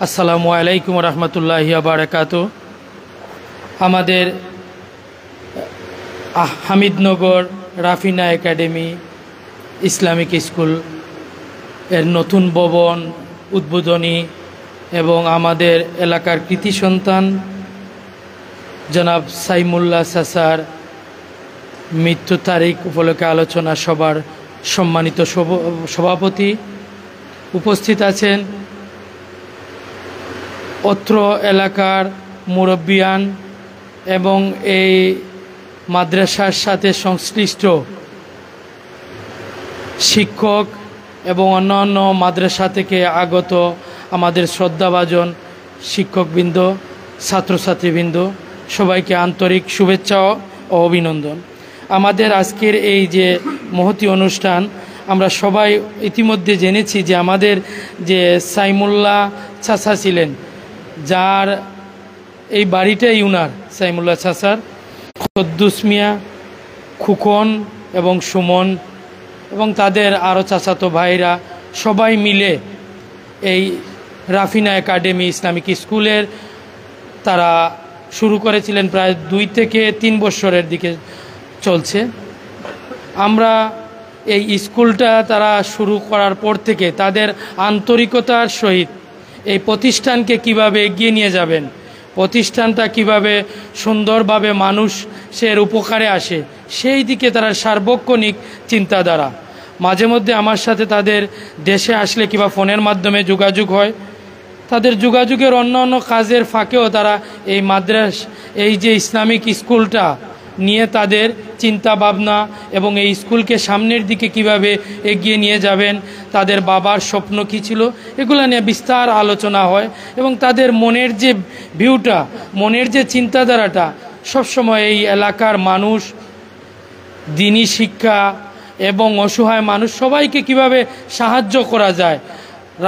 আসসালামু আলাইকুম রহমতুল্লাহি ওয়া বারাকাতুহু। আমাদের হামিদনগর রাফিনা একাডেমি ইসলামিক স্কুল এর নতুন ভবন উদ্বোধনী এবং আমাদের এলাকার কৃতি সন্তান জনাব সাইমুল্লাহ চাচার মৃত্যু তারিখ উপলক্ষে আলোচনা সভার সম্মানিত সভাপতি উপস্থিত আছেন, অত্র এলাকার মুরব্বিয়ান এবং এই মাদ্রাসার সাথে সংশ্লিষ্ট শিক্ষক এবং অন্যান্য মাদ্রাসা থেকে আগত আমাদের শ্রদ্ধাভাজন শিক্ষকবৃন্দ, ছাত্রছাত্রীবৃন্দ, সবাইকে আন্তরিক শুভেচ্ছা ও অভিনন্দন। আমাদের আজকের এই যে মহতী অনুষ্ঠান, আমরা সবাই ইতিমধ্যে জেনেছি যে আমাদের যে সাইমুল্লাহ চাচা ছিলেন, যার এই বাড়িটাই উনার, সাইমুল্লাহ চাচার কদ্দুস মিয়া, খুকন এবং সুমন এবং তাদের আরও চাচাতো ভাইরা সবাই মিলে এই রাফিনা একাডেমি ইসলামিক স্কুলের তারা শুরু করেছিলেন। প্রায় 2 থেকে 3 বছরের দিকে চলছে। আমরা এই স্কুলটা তারা শুরু করার পর থেকে তাদের আন্তরিকতার সহিত এই প্রতিষ্ঠানকে কিভাবে এগিয়ে নিয়ে যাবেন, প্রতিষ্ঠানটা কিভাবে সুন্দরভাবে মানুষের উপকারে আসে, সেই দিকে তারা সার্বক্ষণিক চিন্তাধারা। মাঝে মধ্যে আমার সাথে তাদের দেশে আসলে কিংবা ফোনের মাধ্যমে যোগাযোগ হয়। তাদের যোগাযোগের অন্য কাজের ফাঁকেও তারা এই যে ইসলামিক স্কুলটা নিয়ে তাদের চিন্তা ভাবনা এবং এই স্কুলকে সামনের দিকে কিভাবে এগিয়ে নিয়ে যাবেন, তাদের বাবার স্বপ্ন কী ছিল, এগুলো নিয়ে বিস্তার আলোচনা হয় এবং তাদের মনের যে ভিউটা, মনের যে চিন্তাধারাটা সবসময় এই এলাকার মানুষ, দ্বীনি শিক্ষা এবং অসহায় মানুষ সবাইকে কিভাবে সাহায্য করা যায়,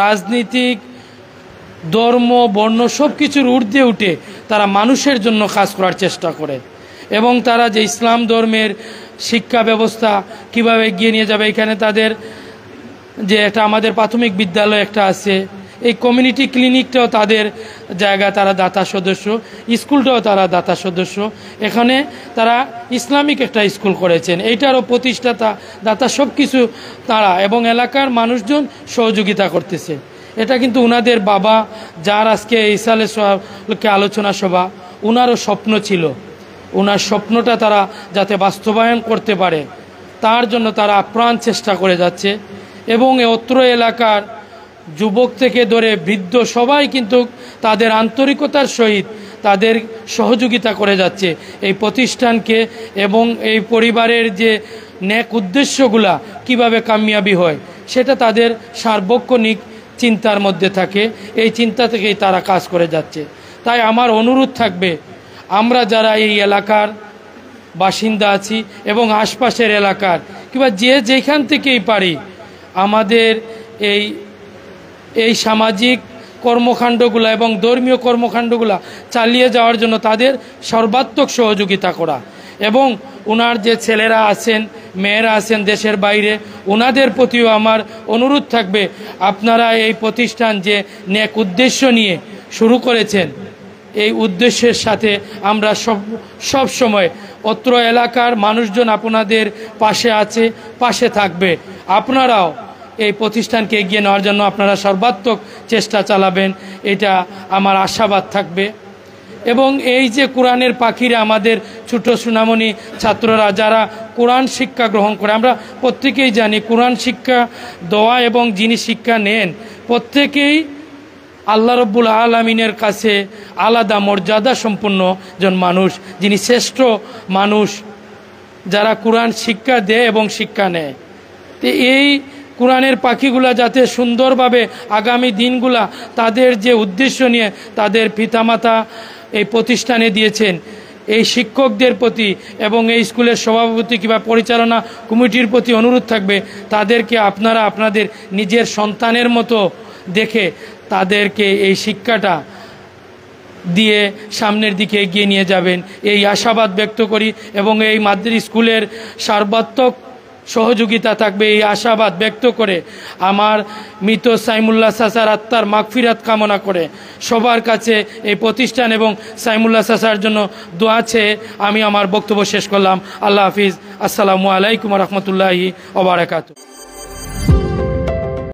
রাজনীতিক, ধর্ম, বর্ণ সব কিছুর ঊর্ধ্বে উঠে তারা মানুষের জন্য কাজ করার চেষ্টা করে এবং তারা যে ইসলাম ধর্মের শিক্ষা ব্যবস্থা কিভাবে এগিয়ে নিয়ে যাবে। এখানে তাদের যে একটা আমাদের প্রাথমিক বিদ্যালয় একটা আছে, এই কমিউনিটি ক্লিনিকটাও তাদের জায়গা, তারা দাতা সদস্য, স্কুলটাও তারা দাতা সদস্য। এখানে তারা ইসলামিক একটা স্কুল করেছেন, এইটারও প্রতিষ্ঠাতা দাতা সব কিছু তারা এবং এলাকার মানুষজন সহযোগিতা করতেছে। এটা কিন্তু উনাদের বাবা, যার আজকে ইসালে সবাইকে আলোচনা সভা, উনারও স্বপ্ন ছিল, ওনার স্বপ্নটা তারা যাতে বাস্তবায়ন করতে পারে তার জন্য তারা আপ্রাণ চেষ্টা করে যাচ্ছে এবং অত্র এলাকার যুবক থেকে ধরে বৃদ্ধ সবাই কিন্তু তাদের আন্তরিকতার সহিত তাদের সহযোগিতা করে যাচ্ছে এই প্রতিষ্ঠানকে এবং এই পরিবারের যে ন্যাক উদ্দেশ্যগুলা কিভাবে কামিয়াবি হয় সেটা তাদের সার্বক্ষণিক চিন্তার মধ্যে থাকে। এই চিন্তা থেকেই তারা কাজ করে যাচ্ছে। তাই আমার অনুরোধ থাকবে, আমরা যারা এই এলাকার বাসিন্দা আছি এবং আশপাশের এলাকার কিংবা যেখান থেকেই পারি, আমাদের এই সামাজিক কর্মকাণ্ডগুলো এবং ধর্মীয় কর্মকাণ্ডগুলো চালিয়ে যাওয়ার জন্য তাদের সর্বাত্মক সহযোগিতা করা এবং ওনার যে ছেলেরা আছেন, মেয়েরা আছেন দেশের বাইরে, ওনাদের প্রতিও আমার অনুরোধ থাকবে, আপনারা এই প্রতিষ্ঠান যে নেক উদ্দেশ্য নিয়ে শুরু করেছেন, এই উদ্দেশ্যের সাথে আমরা সব সময় অত্র এলাকার মানুষজন আপনাদের পাশে আছে, পাশে থাকবে। আপনারাও এই প্রতিষ্ঠানকে এগিয়ে নেওয়ার জন্য আপনারা সর্বাত্মক চেষ্টা চালাবেন, এটা আমার আশাবাদ থাকবে। এবং এই যে কোরআনের পাখিরা, আমাদের ছোট সুনামণি ছাত্ররা যারা কোরআন শিক্ষা গ্রহণ করে, আমরা প্রত্যেকেই জানি কোরআন শিক্ষা দেওয়া এবং যিনি শিক্ষা নেন প্রত্যেকেই আল্লাহ রব্বুল আলামিনের কাছে আলাদা মর্যাদা সম্পন্ন জন মানুষ, যিনি শ্রেষ্ঠ মানুষ, যারা কোরআন শিক্ষা দেয় এবং শিক্ষা নেয়। তো এই কোরআনের পাখিগুলা যাতে সুন্দরভাবে আগামী দিনগুলা তাদের যে উদ্দেশ্য নিয়ে তাদের পিতামাতা এই প্রতিষ্ঠানে দিয়েছেন, এই শিক্ষকদের প্রতি এবং এই স্কুলের সভাপতি কিংবা পরিচালনা কমিটির প্রতি অনুরোধ থাকবে, তাদেরকে আপনারা আপনাদের নিজের সন্তানের মতো দেখে তাদেরকে এই শিক্ষাটা দিয়ে সামনের দিকে এগিয়ে নিয়ে যাবেন, এই আশাবাদ ব্যক্ত করি এবং এই মাদ্রাসা স্কুলের সর্বাত্মক সহযোগিতা থাকবে এই আশাবাদ ব্যক্ত করে আমার মৃত সাইমুল্লাহ চাচার আত্মার মাগফিরাত কামনা করে সবার কাছে এই প্রতিষ্ঠান এবং সাইমুল্লাহ চাচার জন্য দোয়া চেয়ে আমি আমার বক্তব্য শেষ করলাম। আল্লাহ হাফিজ। আসসালামু আলাইকুম রহমতুল্লাহি ওয়া বারাকাতুহু।